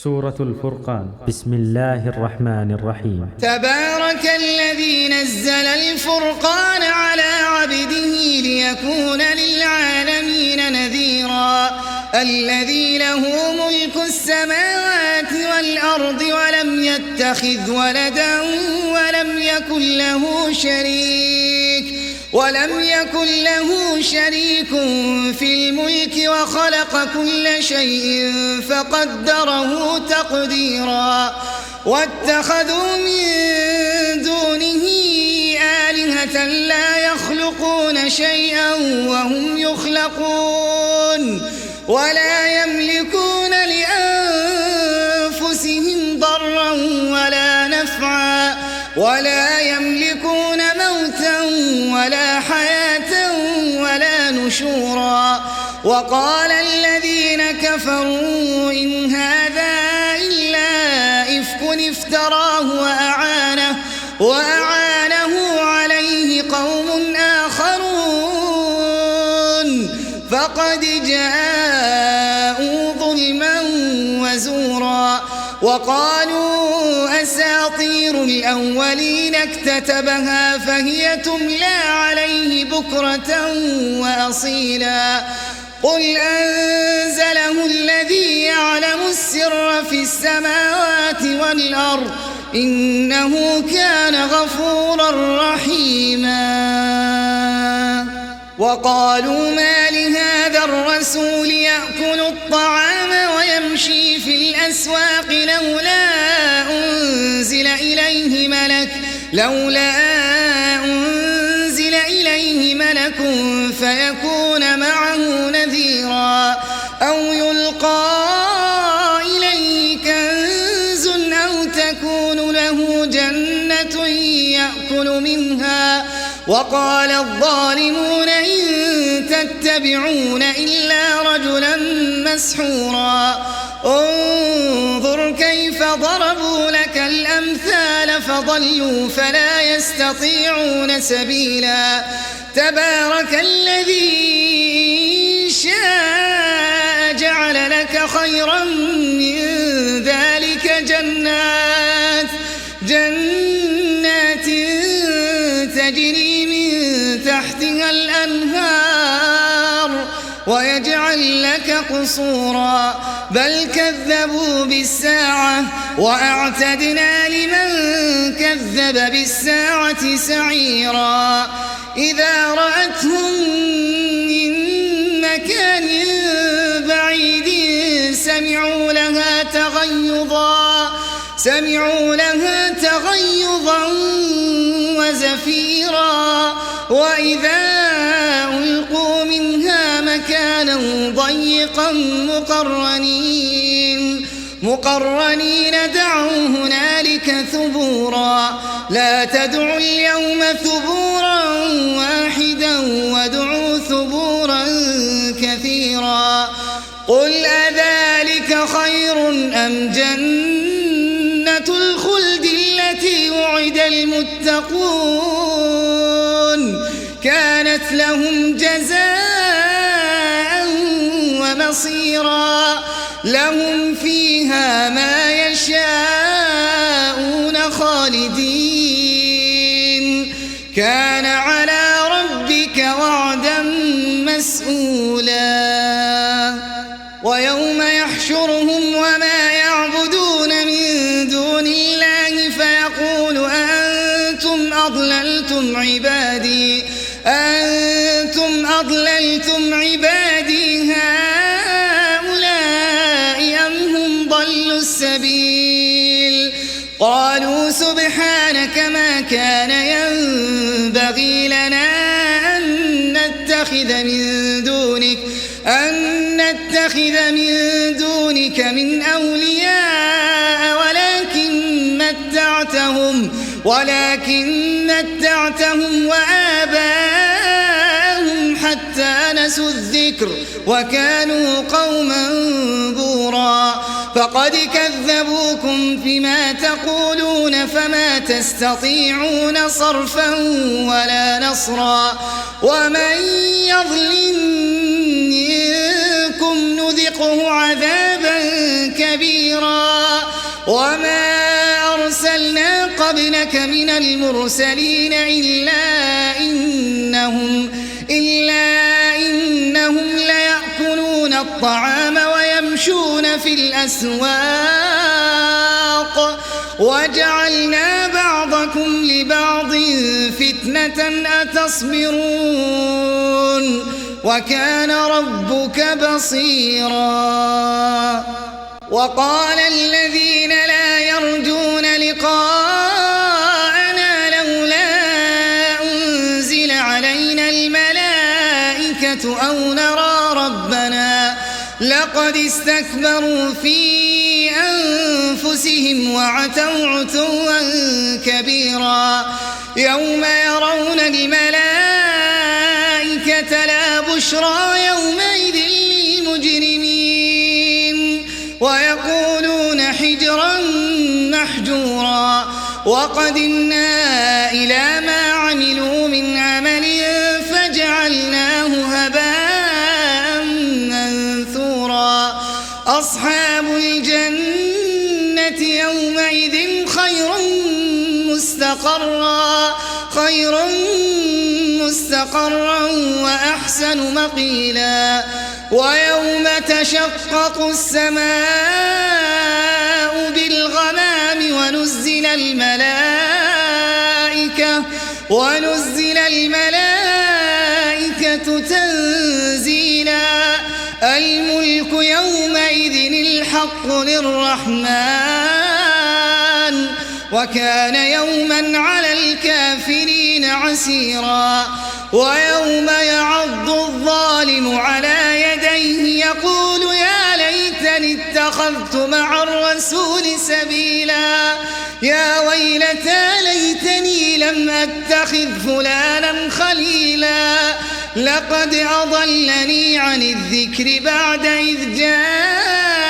سورة الفرقان. بسم الله الرحمن الرحيم. تبارك الذي نزل الفرقان على عبده ليكون للعالمين نذيرا الذي له ملك السماوات والأرض ولم يتخذ ولدا ولم يكن له شريك في الملك وخلق كل شيء فقدره تقديرا واتخذوا من دونه آلهة لا يخلقون شيئا وهم يخلقون ولا يملكون لأنفسهم ضرا ولا نفعا ولا يملكون موتا ولا حياة ولا نشورا وقال الذين كفروا إن هذا إلا إفك افتراه وأعانه عليه قوم آخرون فقد جاءوا ظلما وزورا وقالوا أساطير الأولين اكتتبها فهي تملى عليه بكرة وأصيلا قل أنزله الذي يعلم السر في السماوات والأرض إنه كان غفورا رحيما وقالوا ما لهذا الرسول يأكل الطعام ويمشي في الأسواق لولا أنزل إليه ملك فيكون معه نذيرا أو يلقى إليه كنز أو تكون له جنة يأكل منها وقال الظالمون إن تتبعون إلا رجلا مسحورا انظر كيف ضربوا لك الأمثال فضلوا فلا يستطيعون سبيلا تبارك الذي شاء جعل لك خيرا من ذلك جنات تجري من تحتها الأنهار ويجعل لك قصورا بل كذبوا بالساعة وأعتدنا لمن كذب بالساعة سعيرا إذا رأتهم من مكان بعيد سمعوا لها تغيظا وزفيرا وإذا ألقوا منها مكانا ضيقا مقرنين دعوا هنالك ثبورا لا تدعوا اليوم ثبورا واحدا وادعوا ثبورا كثيرا قل أذلك خير أم جنة الخلد التي وعد المتقون كانت لهم جزاء ومصيرا لهم فيها ما يشاءون خالدين كان على ربك وعدا مسئولا ويوم يحشرهم وما يعبدون من دون الله فيقول أنتم أضللتم عبادي هؤلاء أم هم ضلوا السبيل قالوا سبحانك ما كان ينبغي لنا أن نتخذ من دونك من أولياء ولكن متعتهم وآباءهم حتى نسوا الذكر وكانوا قوما بورا فقد كذبوكم فيما تقولون فما تستطيعون صرفا ولا نصرا ومن يظلم منكم نذقه عذابا كبيرا قبلك من المرسلين إلا إنهم ليأكلون الطعام ويمشون في الأسواق وجعلنا بعضكم لبعض فتنة أتصبرون وكان ربك بصيرا. وقال الذين لا يرجون لقاءنا لولا أنزل علينا الملائكة أو نرى ربنا لقد استكبروا في أنفسهم وعتوا عتوا كبيرا. يوم يرون الملائكة لا بشرى يومئذ للمجرمين ويقولون حجرا محجورا. وقدمنا إلى ما عملوا من عمل فجعلناه هباء منثورا. أصحاب الجنة يومئذ خير مستقرا وأحسن مقيلا. ويوم تشقق السماء بالغمام ونزل الملائكة تنزيلا. الملك يومئذ الحق للرحمن وكان يوما على الكافرين عسيرا. ويوم يعض الظالم على يديه يقول يا ليتني اتخذت مع الرسول سبيلا. يا ويلتى ليتني لم أتخذ فلانا خليلا لقد أضلني عن الذكر بعد إذ جاءني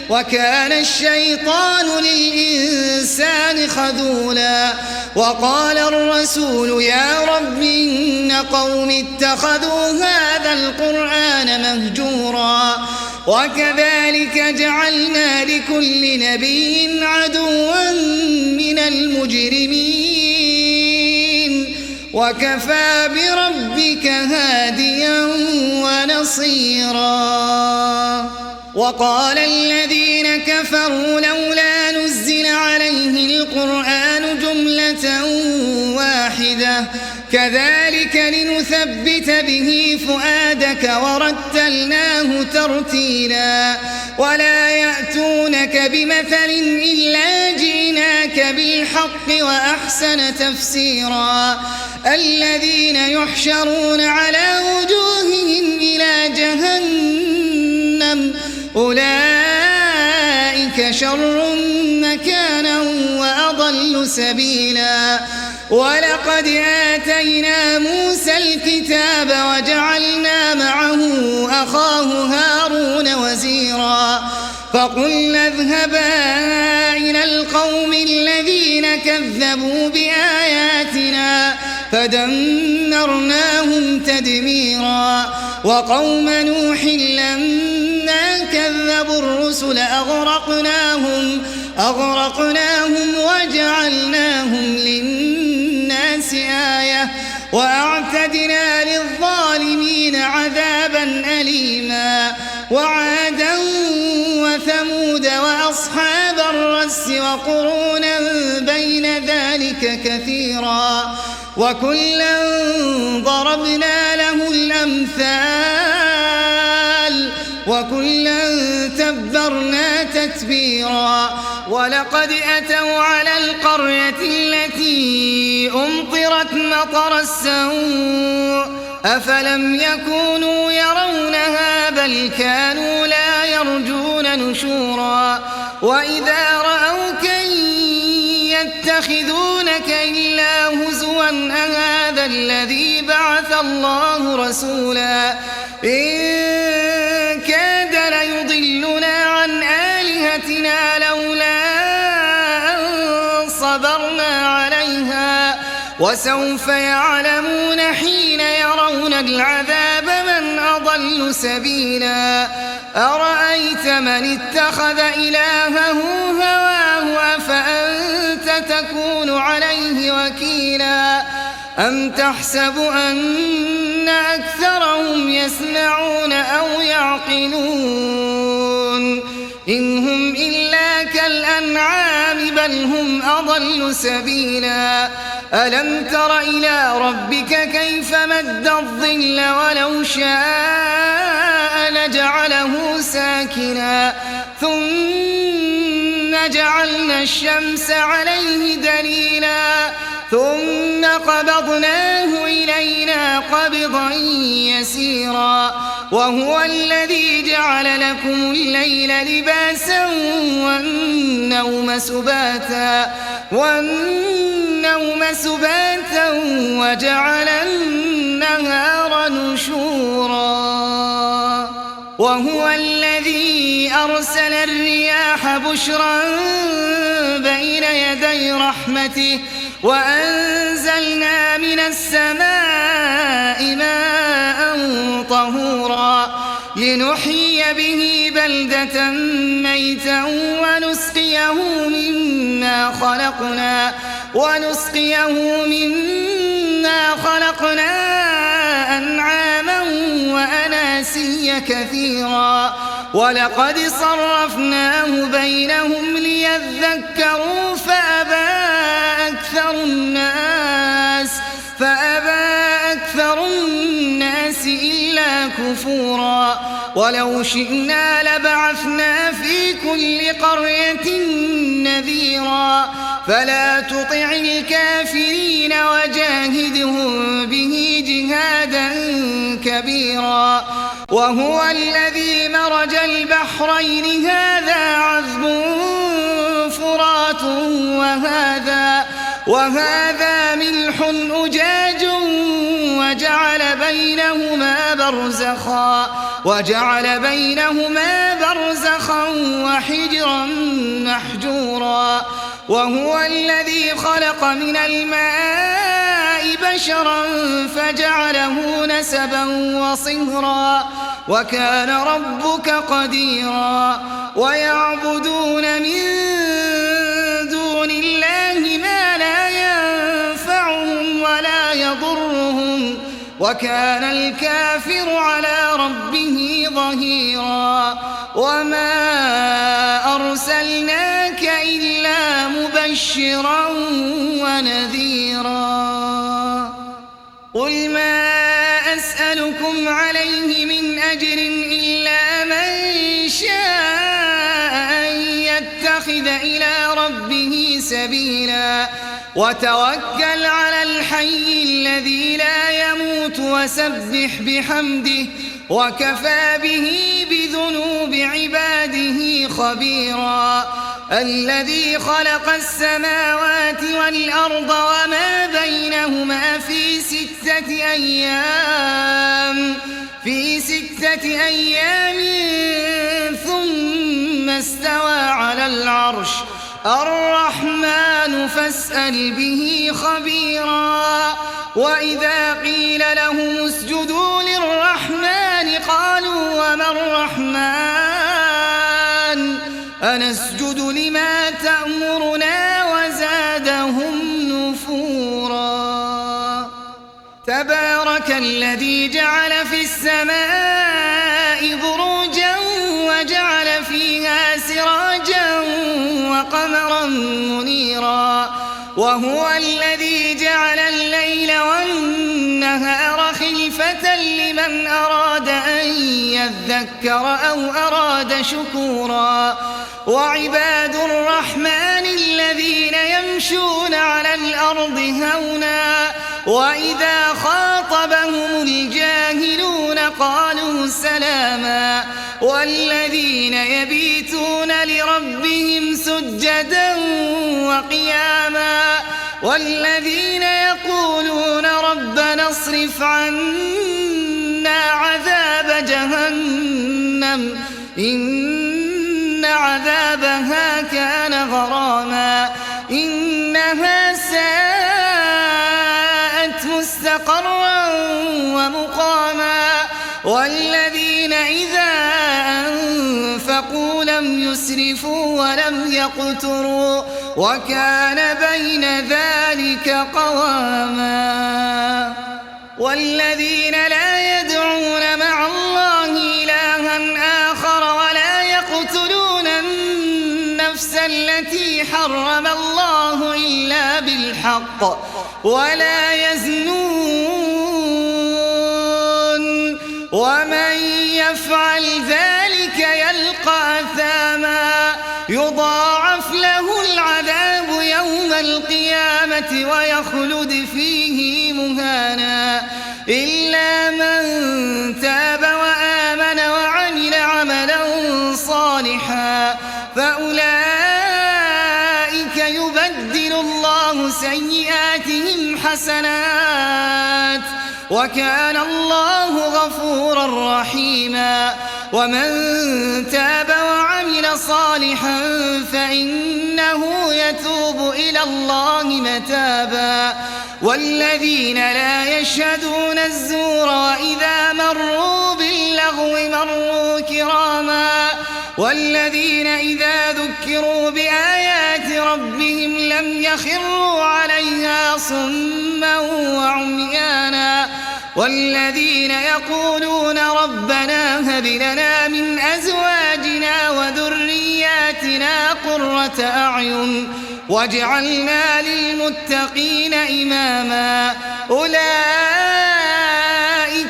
وكان الشيطان للإنسان خذولا. وقال الرسول يا رب إن قومي اتخذوا هذا القرآن مهجورا. وكذلك جعلنا لكل نبي عدوا من المجرمين وكفى بربك هاديا ونصيرا. وقال الذين كفروا لولا نزل عليه القرآن جملة واحدة كذلك لنثبت به فؤادك ورتلناه ترتيلا. ولا يأتونك بمثل إلا جئناك بالحق وأحسن تفسيرا. الذين يحشرون على وجوههم إلى جهنم أولئك شر مكانا وأضل سبيلا. ولقد آتينا موسى الكتاب وجعلنا معه أخاه هارون وزيرا. فقلنا اذهبا إلى القوم الذين كذبوا بآياتنا فدمرناهم تدميرا. وقوم نوح لما كذبوا الرسل أغرقناهم وجعلناهم للناس آية وأعتدنا للظالمين عذابا أليما. وعادا وثمود وأصحاب الرس وقرونا بين ذلك كثيرا وكلا ضربنا له الأمثال وكلا تبرنا تتبيرا. ولقد أتوا على القرية التي أمطرت مطر السوء أفلم يكونوا يرونها بل كانوا لا يرجون نشورا. وإذا رأوك يتخذونك إلا هزوا أهذا الذي بعث الله رسولا إن كاد ليضلنا عن آلهتنا لولا أن صبرنا عليها وسوف يعلمون حين يرون العذاب من أضل سبيلا. أرأيت من اتخذ إلهه هواه الله أفأنت تكون عليه وكيلا أم تحسب أن أكثرهم يسمعون أو يعقلون إن هم إلا كالأنعام بل هم أضل سبيلا ألم تر إلى ربك كيف مد الظل ولو شاء لجعله ساكنا ثم جعلنا الشمس عليه دليلا ثم قبضناه إلينا قبضا يسيرا وهو الذي جعل لكم الليل لباسا والنوم سباتا وجعل النهار نشورا وهو الذي أرسل الرياح بشرا بين يدي رحمته وأنزلنا من السماء ماء طهورا لنحيي به بلدة ميتا ونسقيه مما خلقنا أنعاما وأناسيا كثيرا ولقد صرفناه بينهم ليذكروا فأبى أكثر الناس إلا كفورا ولو شئنا لبعثنا في كل قرية نذيرا فلا تطع الكافرين وجاهدهم به جهادا كبيرا وهو الذي مرج البحرين هذا عذب فرات وهذا ملح أجاج وجعل بينهما برزخا وحجرا محجورا وهو الذي خلق من الماء بشرا فجعله نسبا وصهرا وكان ربك قديرا ويعبدون من دون الله ما لا ينفعهم ولا يضرهم وكان الكافر على ربه ظهيرا وما أرسلناك إلا مبشرا ونذيرا قل ما أسألكم عليه من أجر إلا من شاء أن يتخذ إلى ربه سبيلا وتوكل على الحي الذي لا يموت وسبح بحمده وكفى به بذنوب عباده خبيرا الذي خلق السماوات والأرض وما بينهما في ستة أيام ثم استوى على العرش الرحمن فاسأل به خبيرا وإذا قيل لهم اسجدوا للرحمن قالوا وما الرحمن أنسجد لما تأمرنا وزادهم نفورا تبارك الذي جعل في السماء بروجا وجعل فيها سراجا وقمرا منيرا وهو الذي جعل الليل والنهار خلفة لمن أراد أن يذكر أو أراد شكورا وعباد الرحمن الذين يمشون على الأرض هونا وإذا خاطبهم الجاهلون قالوا سلاما والذين يبيتون لربهم سجدا وقياما والذين يقولون ربنا اصرف عنا عذاب جهنم إن عذابها كان غراما إنها ساءت مستقرا ومقاما والذين إذا أنفقوا لم ولم يسرفوا ولم يقتروا وكان بين ذلك قواما والذين لا يدعون مع الله إلها آخر ولا يقتلون النفس التي حرم الله إلا بالحق ولا يزنون ومن يفعل ذلك يلقى أثاما يضاعف له العذاب يوم القيامة ويخلد فيه مهانا إلا من تاب وآمن وعمل عملا صالحا فأولئك يبدل الله سيئاتهم حسنات وكان الله غفورا رحيما ومن تاب وعمل صالحا فإنه يتوب إلى الله متابا والذين لا يشهدون الزور وإذا مروا باللغو مروا كراما والذين إذا ذكروا بآيات ربهم لم يخروا عليها صما وعميانا والذين يقولون ربنا هب لنا من أزواجنا وذرياتنا قرة أعين واجعلنا للمتقين إماما أولئك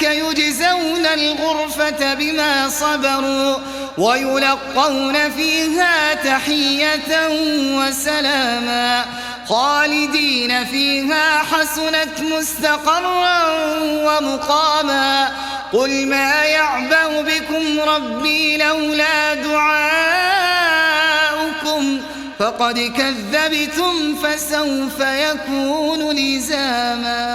يجزون الغرفة بما صبروا ويلقون فيها تحية وسلاما خالدين فيها حسنت مستقرا ومقاما قل ما يعبأ بكم ربي لولا دعاؤكم فقد كذبتم فسوف يكون لزاما